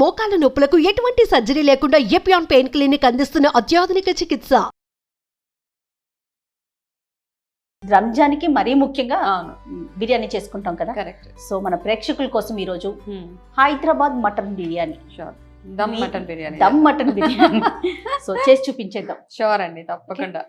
మోకాల నొప్పులకు ఎటువంటి సర్జరీ లేకుండా ఎపియాన్ పెయిన్ క్లినిక్ అందిస్తున్న అత్యాధునిక చికిత్స. రంజాన్కి మరీ ముఖ్యంగా బిర్యానీ చేసుకుంటాం కదా. కరెక్ట్. సో మన ప్రేక్షకుల కోసం ఈరోజు Hyderabad mutton biryani, dum mutton biryani, dum mutton biryani so చేసి చూపించేద్దాం. షూర్ అండి, తప్పకుండా.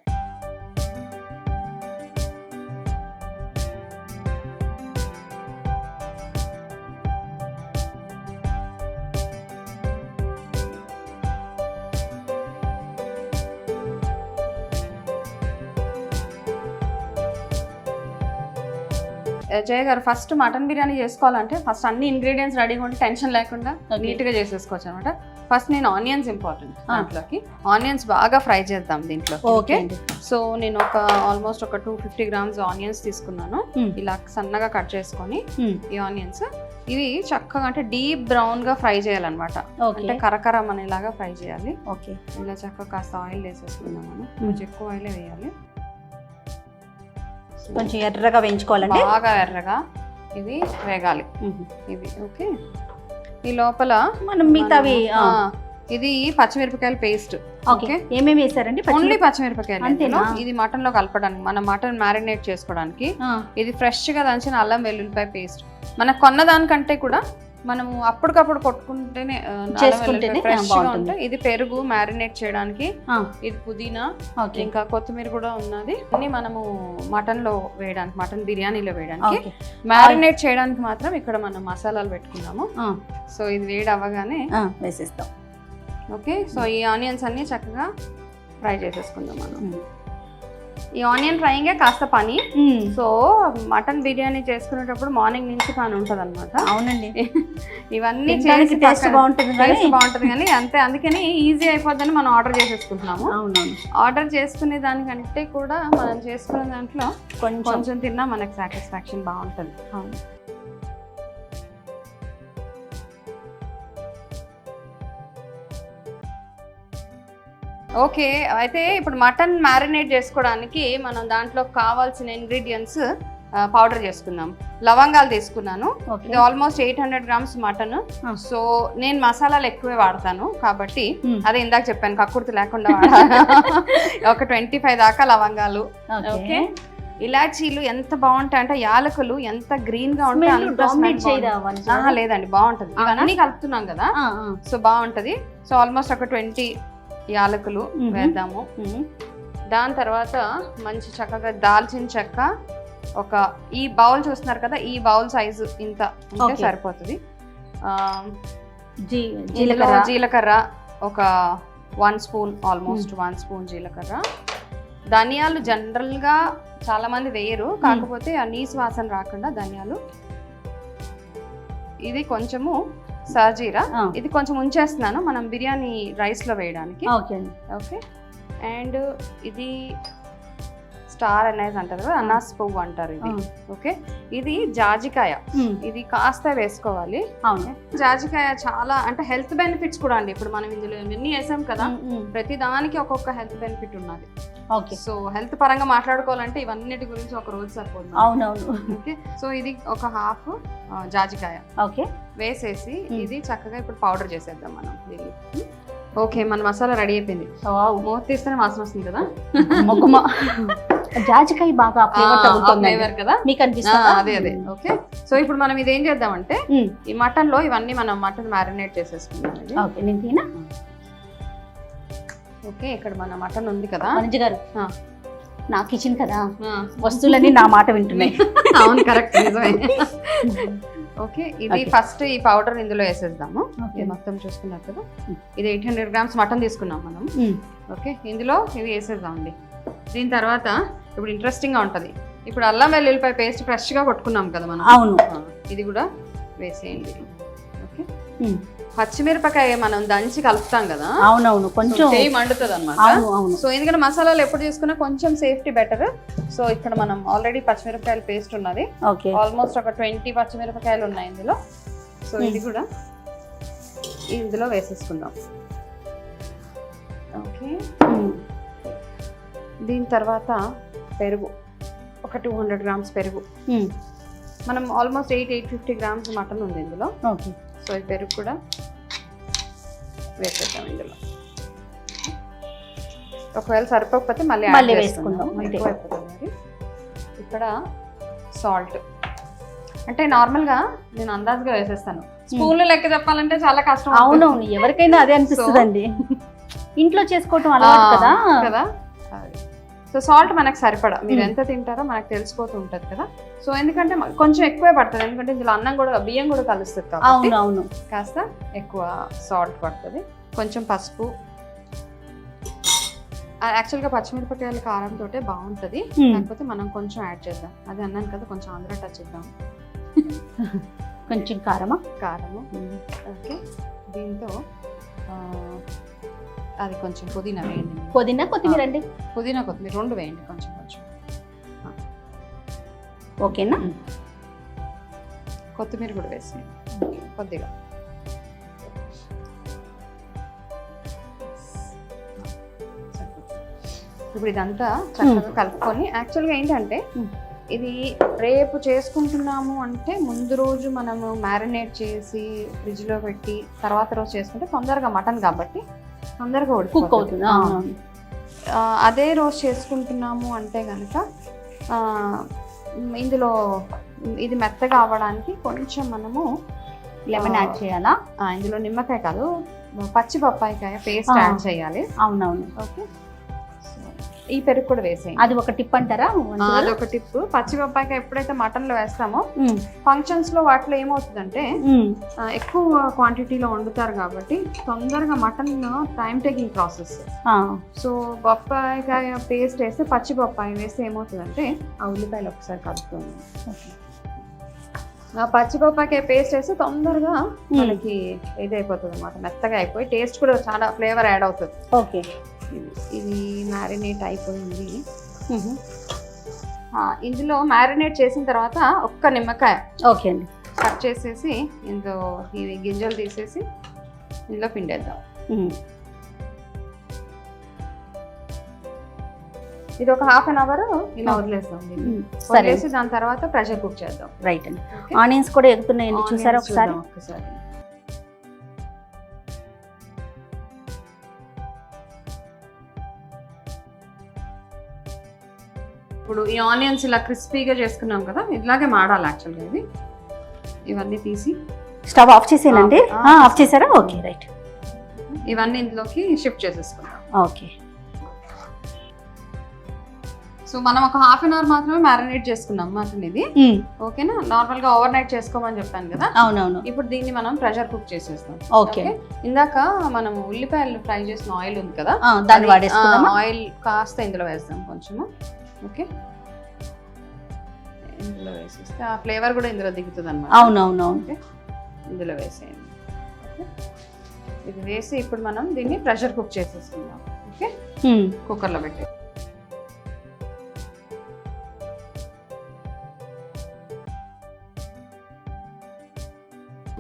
జయ గారు, ఫస్ట్ మటన్ బిర్యానీ చేసుకోవాలంటే ఫస్ట్ అన్ని ఇంగ్రీడియంట్స్ రెడీగా ఉంటే టెన్షన్ లేకుండా నీట్గా చేసేసుకోవచ్చు అనమాట. ఫస్ట్ నేను ఆనియన్స్ ఇంపార్టెంట్ దాంట్లోకి. ఆనియన్స్ బాగా ఫ్రై చేద్దాం దీంట్లో. ఓకే, సో నేను ఆల్మోస్ట్ ఒక 250 grams ఆనియన్స్ తీసుకున్నాను. ఇలా సన్నగా కట్ చేసుకొని ఈ ఆనియన్స్ ఇవి చక్కగా అంటే డీప్ బ్రౌన్ గా ఫ్రై చేయాలన్నమాట. అంటే కరకరం అనేలాగా ఫ్రై చేయాలి. ఓకే, ఇలా చక్కగా కాస్త ఆయిల్ వేసేసుకుందాం మనం. కొంచెం ఎక్కువ ఆయిలే వేయాలి. కొంచెం ఎర్రగా వేయించుకోవాలండి, బాగా ఎర్రగా ఇవి వేగాలి ఇవి. ఓకే, ఈ లోపల మనం మిగతావి ఇది పచ్చిమిరపకాయల పేస్ట్. ఓకే, ఏమేమి వేసారండి? ఓన్లీ పచ్చిమిరపకాయలు. ఇది మటన్ లో కలపడానికి, మనం మటన్ మ్యారినేట్ చేసుకోవడానికి. ఇది ఫ్రెష్ గా దంచిన అల్లం వెల్లుల్లిపాయ పేస్ట్. మనకు కొన్న దానికంటే కూడా మనము అప్పటికప్పుడు కొట్టుకుంటేనే ఫ్రెష్ గా ఉంటాయి. ఇది పెరుగు మ్యారినేట్ చేయడానికి, ఇది పుదీనా, ఇంకా కొత్తిమీర కూడా ఉన్నది. అన్ని మనము మటన్ లో వేయడానికి, మటన్ బిర్యానీలో వేయడానికి. మ్యారినేట్ చేయడానికి మాత్రం ఇక్కడ మనం మసాలాలు పెట్టుకున్నాము. సో ఇది వేడి అవ్వగానే వేసేస్తాం. ఓకే, సో ఈ ఆనియన్స్ అన్ని చక్కగా ఫ్రై చేసేసుకుందాం మనం. ఈ ఆనియన్ ఫ్రైయింగే కాస్త పని. సో మటన్ బిర్యానీ చేసుకునేటప్పుడు మార్నింగ్ నుంచి పని ఉంటుంది అనమాట. అవునండి, ఇవన్నీ టేస్ట్ బాగుంటుంది కానీ అంతే, అందుకని ఈజీ అయిపోద్దని మనం ఆర్డర్ చేసేసుకుంటున్నాము. అవునవును, ఆర్డర్ చేసుకునే దానికంటే కూడా మనం చేసుకునే దాంట్లో కొంచెం తిన్నా మనకు సాటిస్ఫాక్షన్ బాగుంటుంది. అవును, ఓకే, అయితే ఇప్పుడు మటన్ మ్యారినేట్ చేసుకోవడానికి మనం దాంట్లో కావాల్సిన ఇంగ్రీడియంట్స్ పౌడర్ చేసుకుందాం. లవంగాలు తీసుకున్నాను. ఇది ఆల్మోస్ట్ 800 grams మటన్. సో నేను మసాలాలు ఎక్కువే వాడతాను కాబట్టి అదే ఇందాక చెప్పాను, కక్కుర్తి లేకుండా ఒక 25 దాకా లవంగాలు. ఓకే, ఇలాచీలు ఎంత బాగుంటాయి అంటే, యాలకులు ఎంత గ్రీన్ గా ఉంటాయి. లేదండి, బాగుంటది. ఇవన్నీ కలుపుతున్నాం కదా, సో బాగుంటది. సో ఆల్మోస్ట్ ఒక 20 యాలకులు వేద్దాము. దాని తర్వాత మంచి చక్కగా దాల్చిన చెక్క, ఒక ఈ బౌల్ చూస్తున్నారు కదా, ఈ బౌల్ సైజు ఇంత ఉంటే సరిపోతుంది. జీలకర్ర ఒక 1 స్పూన్, ఆల్మోస్ట్ 1 స్పూన్ జీలకర్ర. ధనియాలు జనరల్ గా చాలా మంది వేయరు, కాకపోతే ఆ నీసు వాసన రాకుండా ధనియాలు. ఇది కొంచెము సాజీరా, ఇది కొంచెం ఉంచేస్తున్నాను మనం బిర్యానీ రైస్ లో వేయడానికి. ఓకే, అండ్ ఇది స్టార్ అనేది అంటారు కదా, అనాస్ పువ్వు అంటారు ఇది. ఓకే, ఇది జాజికాయ, ఇది కాస్త వేసుకోవాలి. జాజికాయ చాలా అంటే హెల్త్ బెనిఫిట్స్ కూడా అండి. ఇప్పుడు మనం ఇందులో ఎన్ని వేసాం కదా, ప్రతి దానికి ఒక్కొక్క హెల్త్ బెనిఫిట్ ఉన్నది. ఓకే, సో హెల్త్ పరంగా మాట్లాడుకోవాలంటే ఇవన్నిటి గురించి ఒక రోజు సరిపోతుంది. అవునవును. ఓకే, సో ఇది ఒక హాఫ్ జాజికాయ వేసేసి ఇది చక్కగా ఇప్పుడు పౌడర్ చేసేద్దాం మనం దీన్ని. ఓకే, మన మసాలా రెడీ అయిపోయింది. మూత తీస్తేనే వాసన వస్తుంది కదా, జాజికాయ బాగా ఫ్లేవర్ కదా మీకు అనిపిస్తుంది. అదే. ఓకే, సో ఇప్పుడు మనం ఇది ఏం చేద్దామంటే, ఈ మటన్ లో ఇవన్నీ మనం మటన్ మ్యారినేట్ చేసేసుకుందాం. ఓకే, ఇక్కడ మన మటన్ ఉంది కదా మనీష్ గారు, నా కిచెన్ కదా, వస్తువులన్నీ నా మాట వింటున్నాయి. అవును, కరెక్ట్, నిజమే. ఓకే, ఇది ఫస్ట్ ఈ పౌడర్ ఇందులో వేసేద్దాము. ఇది మొత్తం చూసుకున్నారు కదా, ఇది 800 grams మటన్ తీసుకున్నాం మనం. ఓకే, ఇందులో ఇవి వేసేద్దామండి. దీని తర్వాత ఇప్పుడు ఇంట్రెస్టింగ్ గా ఉంటది. ఇప్పుడు అల్లం వెల్లుల్లిపాయ పేస్ట్ ఫ్రెష్ గా కొట్టుకున్నాం కదా మనం. అవును, ఇది కూడా వేసేయండి. ఓకే, పచ్చిమిరపకాయ మనం దంచి కలుపుతాం కదా. అవునవును, కొంచెం మండుతుంది అనమాట. సో ఎందుకంటే మసాలాలు ఎప్పుడు చేసుకున్నా కొంచెం సేఫ్టీ బెటర్. సో ఇక్కడ మనం ఆల్రెడీ పచ్చిమిరపకాయల పేస్ట్ ఉన్నది. ఆల్మోస్ట్ ఒక 20 పచ్చిమిరపకాయలు ఉన్నాయి ఇందులో. సో ఇది కూడా ఇందులో వేసేసుకుందాం. ఓకే, దీని తర్వాత పెరుగు ఒక 200 grams పెరుగు. మనం ఆల్మోస్ట్ 850 grams మటన్ ఉంది ఇందులో. ఓకే, సో ఈ పెరుగు కూడా వేసేద్దాం ఇందులో. ఒకవేళ సరిపోకపోతే మళ్ళీ వేసుకుందాం. మరి ఇక్కడ సాల్ట్ అంటే నార్మల్గా నేను అందాజుగా వేసేస్తాను, స్పూన్లు లెక్క చెప్పాలంటే చాలా కష్టం. అవునవును, ఎవరికైనా అదే అనిపిస్తుందండి, ఇంట్లో చేసుకోవటం అలవాటు కదా కదా. సో సాల్ట్ మనకు సరిపడా, మీరు ఎంత తింటారో మనకు తెలిసిపోతూ ఉంటుంది కదా. సో ఎందుకంటే కొంచెం ఎక్కువే పడుతుంది, ఎందుకంటే ఇందులో అన్నం కూడా బియ్యం కూడా కలుస్తుంది కాబట్టి అవును కాస్త ఎక్కువ సాల్ట్ పడుతుంది. కొంచెం పసుపు, యాక్చువల్గా పచ్చిమిరపకాయల కారంతో బాగుంటుంది, కాకపోతే మనం కొంచెం యాడ్ చేద్దాం. అది అన్నాను కదా, కొంచెం ఆంధ్ర టచ్ ఇద్దాం. కొంచెం కారము. ఓకే, దీంతో అది కొంచెం పుదీనా వేయండి. కొత్తిమీర అండి? పుదీనా కొత్తిమీర రెండు వేయండి, కొంచెం కొంచెం. ఓకేనా? కొత్తిమీర కూడా వేసేయండి కొద్దిగా. ఇప్పుడు ఇదంతా చక్కగా కలుపుకొని, యాక్చువల్గా ఏంటంటే ఇది రేపు చేసుకుంటున్నాము అంటే ముందు రోజు మనము మ్యారినేట్ చేసి ఫ్రిడ్జ్లో పెట్టి తర్వాత రోజు చేసుకుంటే తొందరగా మటన్ కాబట్టి తొందరగా కుక్ అవుతుంది. అదే రోజు చేసుకుంటున్నాము అంటే కనుక ఇందులో ఇది మెత్తగా అవ్వడానికి కొంచెం మనము లెమన్ యాడ్ చేయాలా? ఇందులో నిమ్మకాయ కాదు, పచ్చి పప్పాయికాయ పేస్ట్ యాడ్ చేయాలి. అవునవును. ఓకే, ఈ పెరుగు కూడా వేసేయండి. అది ఒక టిప్ అంటారా? అది ఒక టిప్. పచ్చి పప్పాయికాయ ఎప్పుడైతే మటన్ లో వేస్తామో ఫంక్షన్స్ లో వాటిలో ఏమవుతుందంటే ఎక్కువ క్వాంటిటీలో వండుతారు కాబట్టి తొందరగా mutton time taking process. So పప్పాయికాయ పేస్ట్ వేస్తే, పచ్చి పప్పాయి వేస్తే ఏమవుతుందంటే ఆ ఉల్లిపాయలు ఒకసారి కలుపుతుంది. పచ్చి పప్పాయికాయ పేస్ట్ వేస్తే తొందరగా మనకి ఇదైపోతుంది అనమాట, మెత్తగా అయిపోయి టేస్ట్ కూడా చాలా ఫ్లేవర్ యాడ్ అవుతుంది. ఓకే, ఇది మ్యారినేట్ అయిపోయింది. ఇందులో మ్యారినేట్ చేసిన తర్వాత ఒక్క నిమ్మకాయ ఓకే అండి కట్ చేసేసి ఇందులో ఇవి గింజలు తీసేసి ఇందులో పిండేద్దాం. ఇది ఒక హాఫ్ అన్ అవర్ ఇలా వదిలేస్తాం. వదిలేసి దాని తర్వాత ప్రెషర్ కుక్ చేద్దాం. రైట్ అండి. ఆనియన్స్ కూడా ఎగుతున్నాయండి, చూసారా ఒకసారి? ఇప్పుడు ఈ ఆనియన్స్ ఇలా క్రిస్పీగా చేసుకున్నాం కదా, ఇలాగే మాడాలి యాక్చువల్గా. ఇది ఇవన్నీ తీసి స్టవ్ ఆఫ్ చేసేనండి. ఆఫ్ చేశారా? Okay, right. ఇవన్నీ ఇందులోకి షిఫ్ట్ చేసేసుకుందాం. ఓకే, సో మనం ఒక హాఫ్ అన్ అవర్ మాత్రమే మ్యారినేట్ చేసుకున్నాం మటన్ ఇది. ఓకేనా? నార్మల్ గా ఓవర్ నైట్ చేసుకోమని చెప్పాను కదా. అవునవును. ఇప్పుడు దీన్ని మనం ప్రెషర్ కుక్ చేసేస్తాం. ఓకే, ఇందాక మనం ఉల్లిపాయలు ఫ్రై చేసిన ఆయిల్ ఉంది కదా, దాన్ని వాడేసుకుందాం. ఆయిల్ కాస్త ఇందులో వేస్తాం కొంచెము. ఓకే, ఇందులో వేసేస్తే ఆ ఫ్లేవర్ కూడా ఇందులో దిగుతుంది అన్నమాట. అవునవును. ఇందులో వేసేయండి. ఇది వేసి ఇప్పుడు మనం దీన్ని ప్రెషర్ కుక్ చేసేసుకుందాం. ఓకే, కుక్కర్లో పెట్టి.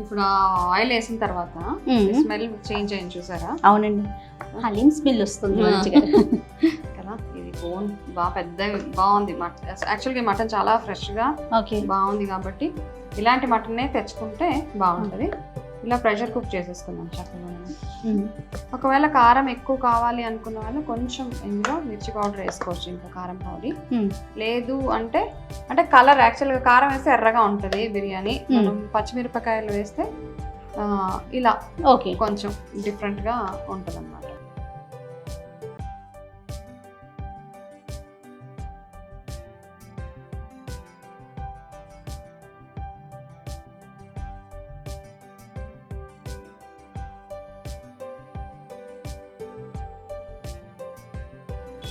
ఇప్పుడు ఆ ఆయిల్ వేసిన తర్వాత స్మెల్ చేంజ్ అయింది చూసారా? అవునండి, హలీం స్మెల్ వస్తుంది మంచిగా కదా. ఇది బోన్ బాగా పెద్ద బాగుంది. యాక్చువల్గా మటన్ చాలా ఫ్రెష్గా బాగుంది కాబట్టి ఇలాంటి మటన్నే తెచ్చుకుంటే బాగుంటుంది. ఇలా ప్రెషర్ కుక్ చేసేసుకుందాం చక్కగా. ఒకవేళ కారం ఎక్కువ కావాలి అనుకున్న వాళ్ళు కొంచెం ఇందులో మిర్చి పౌడర్ వేసుకోవచ్చు, ఇంకా కారం పౌడర్. లేదు అంటే కలర్, యాక్చువల్గా కారం వేస్తే ఎర్రగా ఉంటుంది బిర్యానీ, మనం పచ్చిమిరపకాయలు వేస్తే ఇలా ఓకే కొంచెం డిఫరెంట్గా ఉంటుంది అన్నమాట.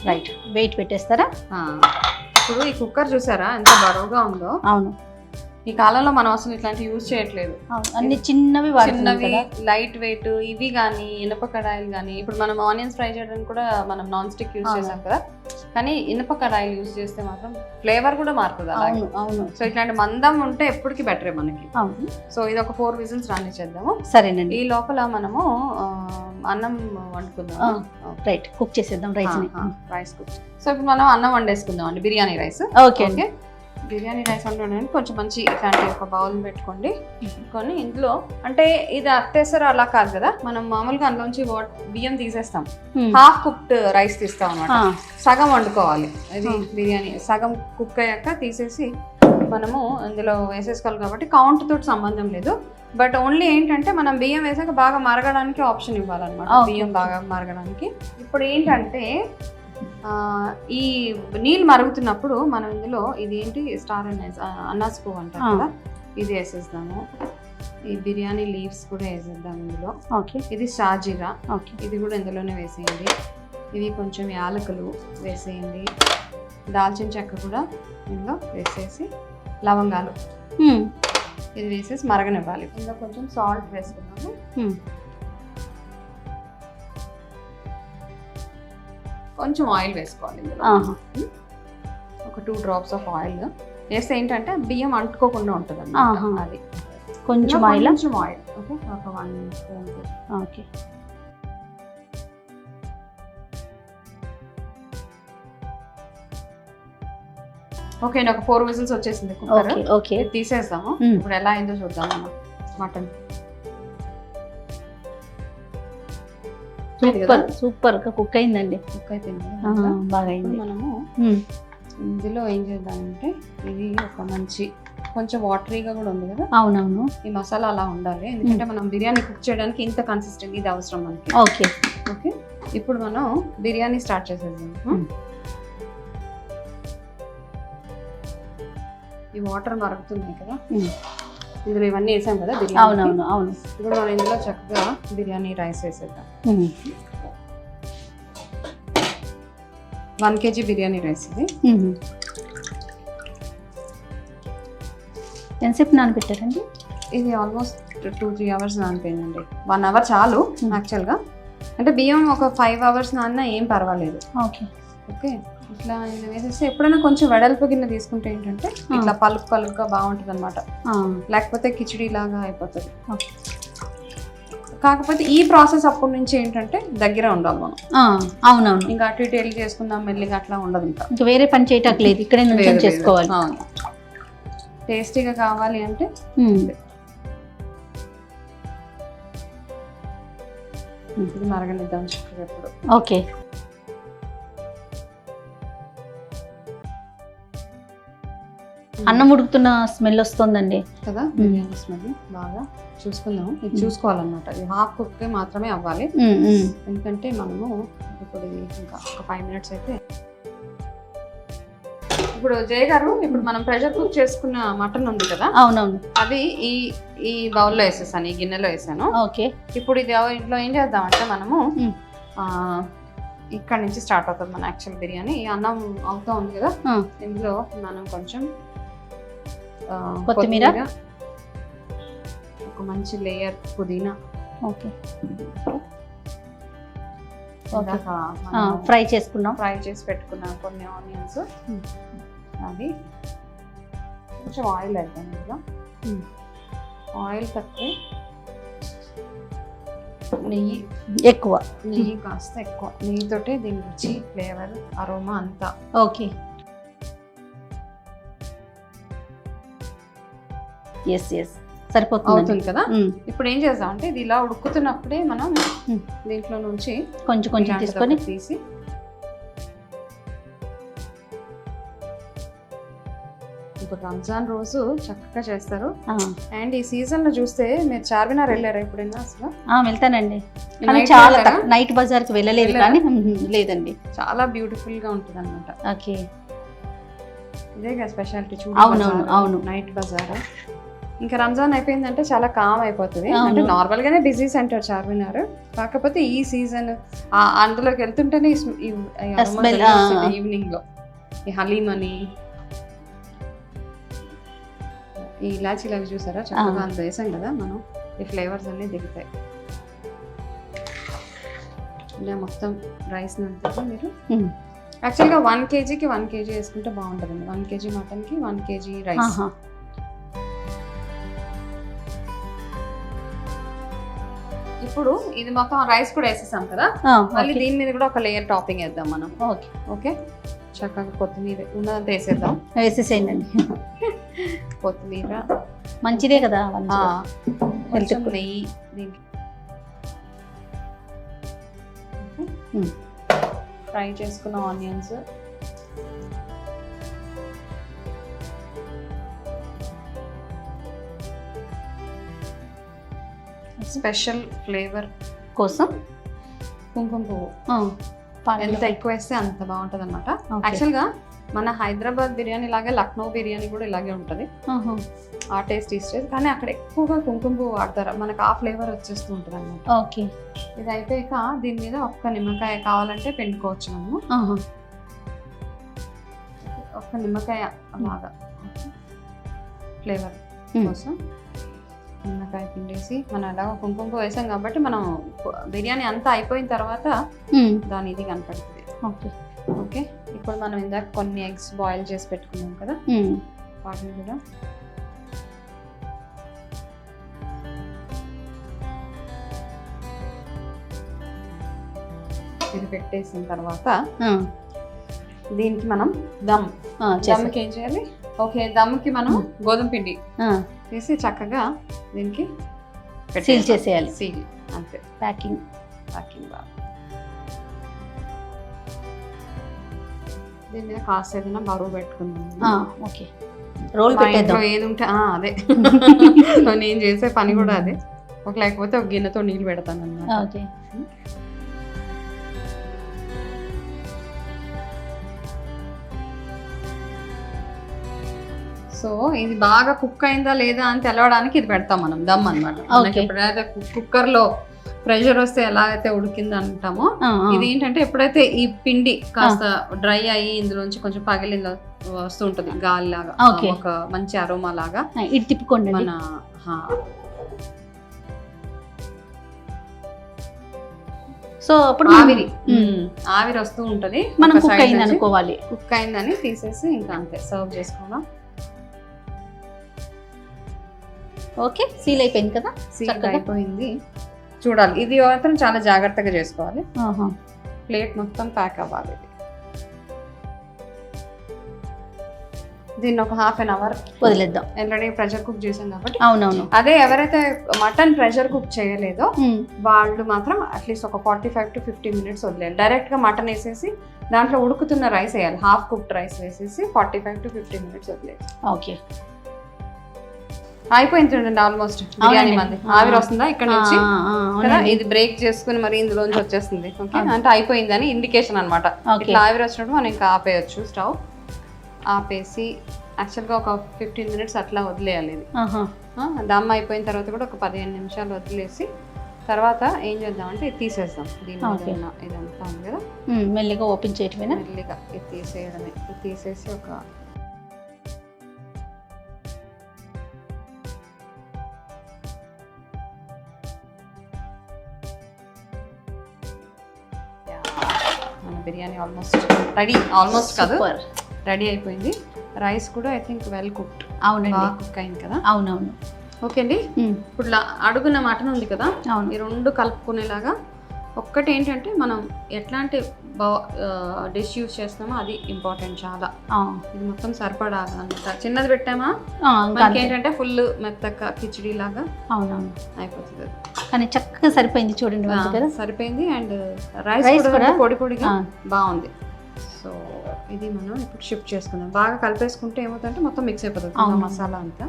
రైట్, వెయిట్ పెట్టేస్తారా? ఇప్పుడు ఈ కుక్కర్ చూసారా ఎంత బరువుగా ఉందో? అవును, ఈ కాలంలో మనం అసలు ఇట్లాంటివి యూజ్ చేయట్లేదు. అన్ని చిన్నవి లైట్ వెయిట్ ఇవి కానీ, ఇనుప కడాయిలు కానీ. ఇప్పుడు మనం ఆనియన్స్ ఫ్రై చేయడానికి కూడా మనం నాన్ స్టిక్ యూజ్ చేసాం కదా, కానీ ఇనుప కడాయిలు యూజ్ చేస్తే మాత్రం ఫ్లేవర్ కూడా మారుతుంది అలాగే. సో ఇట్లాంటి మందం ఉంటే ఎప్పటికీ బెటరే మనకి. సో ఇది ఒక 4 విజిల్స్ రానిచ్చేద్దాము. సరేనండి. ఈ లోపల మనము అన్నం వండుకుందాం. రైట్, కుక్ చేసేద్దాం రైస్ కుక్. సో ఇప్పుడు మనం అన్నం వండేసుకుందాం అండి, బిర్యానీ రైస్. ఓకే అండి. బిర్యానీ రైస్ వండడానికి కొంచెం మంచి ఇట్లాంటి ఒక బౌల్ పెట్టుకోండి. పెట్టుకొని ఇందులో అంటే ఇది అత్తేసారు అలా కాదు కదా, మనం మామూలుగా అందులోంచి బియ్యం తీసేస్తాం, హాఫ్ కుక్డ్ రైస్ తీస్తాం అన్నమాట. సగం వండుకోవాలి ఇది బిర్యానీ. సగం కుక్ అయ్యాక తీసేసి మనము అందులో వేసేసుకోవాలి కాబట్టి కౌంట్ తోటి సంబంధం లేదు. బట్ ఓన్లీ ఏంటంటే మనం బియ్యం వేసాక బాగా మరగడానికి ఆప్షన్ ఇవ్వాలన్నమాట, బియ్యం బాగా మరగడానికి. ఇప్పుడు ఏంటంటే ఈ నీళ్ళు మరుగుతున్నప్పుడు మనం ఇందులో ఇది ఏంటి స్టార్ అన్నాస్ పువ్వు అంటారు కదా, ఇది వేసేద్దాము. ఈ బిర్యానీ లీవ్స్ కూడా వేసేద్దాం ఇందులో. ఓకే, ఇది షాజీరా, ఓకే, ఇది కూడా ఇందులోనే వేసేయండి. ఇవి కొంచెం యాలకులు వేసేయండి. దాల్చిన చెక్క కూడా ఇందులో వేసేసి, లవంగాలు ఇది వేసేసి మరగనివ్వాలి. ఇందులో కొంచెం సాల్ట్ వేసుకున్నాము. కొంచెం ఆయిల్ వేసుకోవాలి ఇందులో, ఒక 2 drops ఆఫ్ ఆయిల్ వేస్తే ఏంటంటే బియ్యం అంటుకోకుండా ఉంటుంది అన్నమాట. అది కొంచెం ఆయిల్, ఓకే, ఒక 1 spoon. ఓకే. ఓకే, ఒక 4 whistles వచ్చేసింది కుక్కర్. ఓకే, తీసేస్తాము. ఇప్పుడు ఎలా అయిందో చూద్దాం మనం. మటన్ సూపర్ గా కుక్ అయిందండి. కుక్ అయిపోయింది, బాగా అయింది. మనము ఇందులో ఏం చేద్దామంటే ఇది ఒక మంచి కొంచెం వాటరీగా కూడా ఉంది కదా. అవునవును, ఈ మసాలా అలా ఉండాలి, ఎందుకంటే మనం బిర్యానీ కుక్ చేయడానికి ఇంత కన్సిస్టెంట్ ఇది అవసరం మనకి. ఓకే ఓకే, ఇప్పుడు మనం బిర్యానీ స్టార్ట్ చేసేద్దాం. ఈ వాటర్ మరుగుతున్నాయి కదా, ఇందులో ఇవన్నీ వేసాం కదా బిర్యానీ. అవునవును, అవును. ఇప్పుడు మనం ఇందులో చక్కగా బిర్యానీ రైస్ వేసేద్దాం. 1 kg బిర్యానీ రైస్ ఇది. ఎంతసేపు నానబెట్టారండి? ఇది ఆల్మోస్ట్ 2-3 hours నానిపోయిందండి. 1 hour చాలు యాక్చువల్గా. అంటే బియ్యం ఒక 5 hours నానినా ఏం పర్వాలేదు. ఓకే ఓకే, ఇట్లా ఇది వేసేస్తే ఎప్పుడైనా కొంచెం వెడల్పు గిన్నె తీసుకుంటే ఏంటంటే ఇట్లా పలుకుగా బాగుంటుంది అనమాట, లేకపోతే కిచిడి లాగా అయిపోతుంది. కాకపోతే ఈ ప్రాసెస్ అప్పటి నుంచి ఏంటంటే దగ్గర ఉండాలి మనం. అవునవును, ఇంకా అటు ఇటు వెళ్ళి చేసుకుందాం మెల్లిగా అట్లా ఉండదు. ఇంకా వేరే పని చేయటట్లేదు, ఇక్కడే నుంచి చేసుకోవాలి. టేస్టీగా కావాలి అంటే ఇది మరగనిద్దాం చక్కగా. ఇప్పుడు ఓకే, అన్నం ఉడుకుతున్న స్మెల్ వస్తుందండి కదా, బిర్యానీ స్మెల్ బాగా చూసుకుందాం. ఇది చూసుకోవాలన్నమాట, ఇది హాఫ్ కుక్ మాత్రమే అవ్వాలి. ఎందుకంటే మనము ఇప్పుడు ఇది ఇంకా ఒక 5 minutes అయితే. ఇప్పుడు జయ గారు, ఇప్పుడు మనం ప్రెషర్ కుక్ చేసుకున్న మటన్ ఉంది కదా, అవునవును, అది ఈ బౌల్లో వేసేసాను, ఈ గిన్నెలో వేసాను. ఓకే, ఇప్పుడు ఇది ఇంట్లో ఏం చేద్దామంటే మనము ఇక్కడ నుంచి స్టార్ట్ అవుతుంది మన యాక్చువల్ బిర్యానీ. ఈ అన్నం అవుతా ఉంది కదా, ఇందులో మనం కొంచెం కొత్తిమీర, ఒక మంచి లేయర్ పుదీనా. ఓకే, ఫ్రై చేసుకున్నాం, ఫ్రై చేసి పెట్టుకున్నాం కొన్ని ఆనియన్స్. అది కొంచెం ఆయిల్ వేద్దాం ఇందులో. ఆయిల్ తక్కువ, నెయ్యి ఎక్కువ, నెయ్యి కాస్త ఎక్కువ. నెయ్యితోటే దీని రుచి, ఫ్లేవర్, అరోమా అంతా. ఓకే, ఎస్ ఎస్ సరిపోతుంది కదా. ఇప్పుడు ఏం చేద్దాం అంటే ఇది ఇలా ఉడుకుతున్నప్పుడే మనం దీంట్లో నుంచి కొంచెం కొంచెం తీసుకొని తీసి ఇప్పుడు రంజాన్ రోజు చక్కగా చేస్తారు. అండ్ ఈ సీజన్ లో చూస్తే మీరు చార్మినార్ వెళ్ళారా ఎప్పుడైనా? అసలు వెళ్తానండి, చాలా నైట్ బజార్ కి వెళ్ళలేదు కానీ. లేదండి, చాలా బ్యూటిఫుల్ గా ఉంటుంది అనమాట. ఓకే, ఇదే స్పెషాలిటీ. అవునవును, అవును, నైట్ బజార్. ఇంకా రంజాన్ అయిపోయిందంటే చాలా కామ్ అయిపోతుంది. అంటే నార్మల్ గానే బిజీ సెంటర్ చార్మినార్, కాకపోతే ఈ సీజన్ అందులోకి వెళ్తుంటేనే ఈవినింగ్ లో ఈ హలీం అని, ఈ ఇలాచీలు అవి చూసారా చక్కగా అంత వేసాం కదా మనం, ఈ ఫ్లేవర్స్ అన్ని దిగుతాయి. ఇలా మొత్తం రైస్ అంతా మీరు యాక్చువల్గా 1 kgకి 1 kg వేసుకుంటే బాగుంటుందండి. 1 kg మటన్కి 1 kg రైస్. ఇప్పుడు ఇది మొత్తం రైస్ కూడా వేసేసాం కదా, మళ్ళీ దీని మీద కూడా ఒక లేయర్ టాపింగ్ వేద్దాం మనం. ఓకే ఓకే, చక్కగా కొత్తిమీర ఉన్నదంతా వేసేద్దాం. వేసేసేయండి. కొత్తిమీర మంచిదే కదా కొంచెం నెయ్యి దీనికి ఫ్రై చేసుకున్న ఆనియన్స్, స్పెషల్ ఫ్లేవర్ కోసం కుంకుమ పువ్వు ఎంత ఎక్కువ వేస్తే అంత బాగుంటుంది అనమాట. యాక్చువల్గా మన హైదరాబాద్ బిర్యానీ లాగే లక్నో బిర్యానీ కూడా ఇలాగే ఉంటుంది, ఆ టేస్ట్ ఇష్టం. కానీ అక్కడ ఎక్కువగా కుంకుమ పువ్వు వాడతారు, మనకు ఆ ఫ్లేవర్ వచ్చేస్తూ ఉంటుంది అన్నమాట. ఓకే, ఇది అయిపోయాక దీని మీద ఒక్క నిమ్మకాయ కావాలంటే పిండుకోవచ్చు మనము. ఒక్క నిమ్మకాయ అలాగా ఫ్లేవర్ కోసం నిమ్మకాయ పిండేసి, మనం ఎలాగో కుంకుమ పువ్వు వేసాం కాబట్టి మనం బిర్యానీ అంతా అయిపోయిన తర్వాత దాని ఇది కనపడుతుంది. ఓకే ఓకే, ఇప్పుడు మనం ఇందాక కొన్ని ఎగ్స్ బాయిల్ చేసి పెట్టుకున్నాం కదా, వాటిని కూడా ఇది పెట్టేసిన తర్వాత దీనికి మనం దమ్కి ఏం చేయాలి? ఓకే, దమ్కి మనం గోధుమ పిండి తీసి చక్కగా దీనికి సీల్ చేసేయాలి. సీల్ అంతే, ప్యాకింగ్ బాగా. దీని మీద కాస్త ఏదైనా బరువు పెట్టుకుందాం. ఓకే, రోల్ పెట్టేద్దాం. ఏది ఉంటే అదే నేను చేసే పని కూడా అదే. ఒక లేకపోతే ఒక గిన్నెతో నీళ్ళు పెడతాను అన్నమాట. ఓకే, సో ఇది బాగా కుక్ అయిందా లేదా అని తెలవడానికి ఇది పెడతాం మనం దమ్ అనమాట. ఎప్పుడైతే కుక్కర్ లో ప్రెషర్ వస్తే ఎలా అయితే ఉడికింది అంటామో, ఇది ఏంటంటే ఎప్పుడైతే ఈ పిండి కాస్త డ్రై అయ్యి ఇందులోంచి కొంచెం పగిలి వస్తూ ఉంటుంది గాలి లాగా, ఒక మంచి అరోమా లాగా. ఇది తిప్పుకోండి మన సో అప్పుడు ఆవిరి వస్తూ ఉంటది, మనం కుక్ అయింది అనుకోవాలి. కుక్ అయిందని తీసేసి ఇంకా అంతే సర్వ్ చేసుకోవడం. ఓకే, సీల్ అయిపోయింది కదా, సీల్ అయిపోయింది. చూడాలి, ఇది మాత్రం చాలా జాగ్రత్తగా చేసుకోవాలి. ప్లేట్ మొత్తం ప్యాక్ అవ్వాలి. దీన్ని ఒక హాఫ్ అన్ అవర్ వదిలేద్దాం. ఆల్రెడీ ప్రెషర్ కుక్ చేసాం కాబట్టి. అవునవును. అదే ఎవరైతే మటన్ ప్రెషర్ కుక్ చేయలేదో వాళ్ళు మాత్రం అట్లీస్ట్ ఒక 45 to 50 minutes వదిలేయాలి. డైరెక్ట్ గా మటన్ వేసేసి దాంట్లో ఉడుకుతున్న రైస్ వేయాలి. హాఫ్ కుక్డ్ రైస్ వేసేసి 45 to 50 minutes వదిలేయాలి. ఓకే, అయిపోయింది చూడండి ఆల్మోస్ట్ బిర్యానీ మంది. ఆవిరి వస్తుందా ఇక్కడ నుంచి కదా, ఇది బ్రేక్ చేసుకుని మరి ఇందులోంచి వచ్చేస్తుంది. ఓకే, అంటే అయిపోయిందని ఇండికేషన్ అనమాట. ఇట్లా ఆవిరి వచ్చినప్పుడు మనం ఇంకా ఆపేయచ్చు. స్టవ్ ఆపేసి యాక్చువల్గా ఒక 15 minutes అట్లా వదిలేయాలి. ఇది దమ్ అయిపోయిన తర్వాత కూడా ఒక 15 నిమిషాలు వదిలేసి తర్వాత ఏం చేద్దామంటే ఇది తీసేద్దాం. దీని ఇదంతా ఉంది కదా, మెల్లిగా ఓపెన్ చేయటమేనా? మెల్లిగా ఇది తీసేయడమే. ఇది తీసేసి ఒక మన బిర్యానీ ఆల్మోస్ట్ రెడీ. ఆల్మోస్ట్ కాదు, రెడీ అయిపోయింది. రైస్ కూడా ఐ థింక్ వెల్ కుక్డ్. అవునండి, కుక్ అయింది కదా. అవునవును. ఓకే అండి, ఇప్పుడు అడుగున మటన్ ఉంది కదా, ఈ రెండు కలుపుకునేలాగా. ఒక్కటి ఏంటంటే మనం ఎట్లాంటి డిష్ యూస్ చేస్తామో అది ఇంపార్టెంట్ చాలా. ఇది మొత్తం సరిపడా అనమాట. చిన్నది పెట్టామా మనకి ఏంటంటే ఫుల్ మెత్తగా కిచిడి లాగా అవునవును అయిపోతుంది. కానీ చక్కగా సరిపోయింది చూడండి, సరిపోయింది. అండ్ రైస్ కూడా పొడి పొడిగా బాగుంది. సో ఇది మనం ఇప్పుడు షిఫ్ట్ చేసుకుందాం. బాగా కలిపేసుకుంటే ఏమవుతుందంటే మొత్తం మిక్స్ అయిపోతుంది మసాలా అంతా.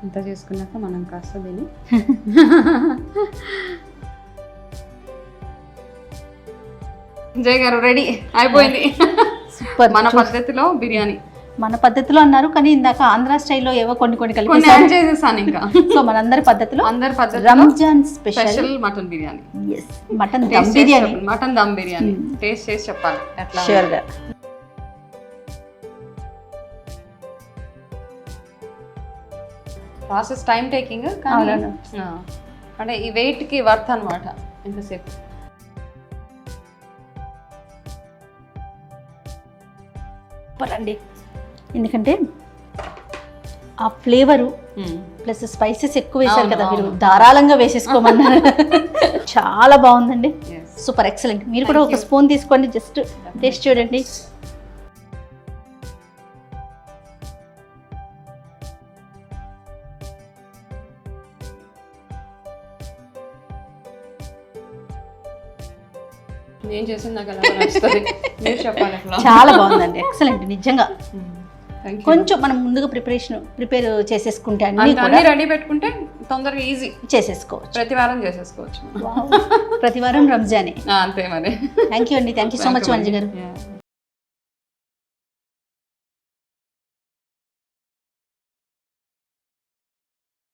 ఇంత చేసుకున్నాక మనం కాస్త దీన్ని జయ గారు రెడీ అయిపోయింది. మన పద్ధతిలో బిర్యానీ. మన పద్ధతిలో అన్నారు కానీ ఇందాక ఆంధ్ర స్టైల్లో ఏవో కొన్ని కలిపి చేసేసాను ఇంకా. సో మనందరి పద్ధతిలో Ramzan special mutton biryani. Mutton dum biryani. Mutton dum biryani taste చేసి చెప్పాలి ఎట్లా. షూర్ గా. ప్రాసెస్ టైం టేకింగ్ కానీ అంటే ఈ వెయిట్ కి వర్త్ అనమాట. ఎంతసేపు సూపర్ అండి. ఎందుకంటే ఆ ఫ్లేవరు ప్లస్ స్పైసెస్ ఎక్కువ వేశారు కదా మీరు, ధారాళంగా వేసేసుకోమన్నారు. చాలా బాగుందండి, సూపర్ ఎక్సలెంట్. మీరు కూడా ఒక స్పూన్ తీసుకోండి, జస్ట్ టేస్ట్ చూడండి. నేను చేసింది నాకు ఎలా నచ్చుతుంది మీరు చెప్పాలి అసలు. చాలా బాగుందండి, ఎక్సలెంట్ నిజంగా. Thank you. కొంచెం మనం ముందుగా ప్రిపేర్ చేసేసుకుంటే అన్ని అన్ని రెడీ పెట్టుకుంటే తొందరగా ఈజీ, చేసేసుకోవచ్చు. ప్రతి వారం చేసేసుకోవచ్చు. ప్రతి వారం రంజానే. అంతే మరి. థ్యాంక్ యూ అండి, థ్యాంక్ యూ సో మచ్ వంజి గారు. Yeah.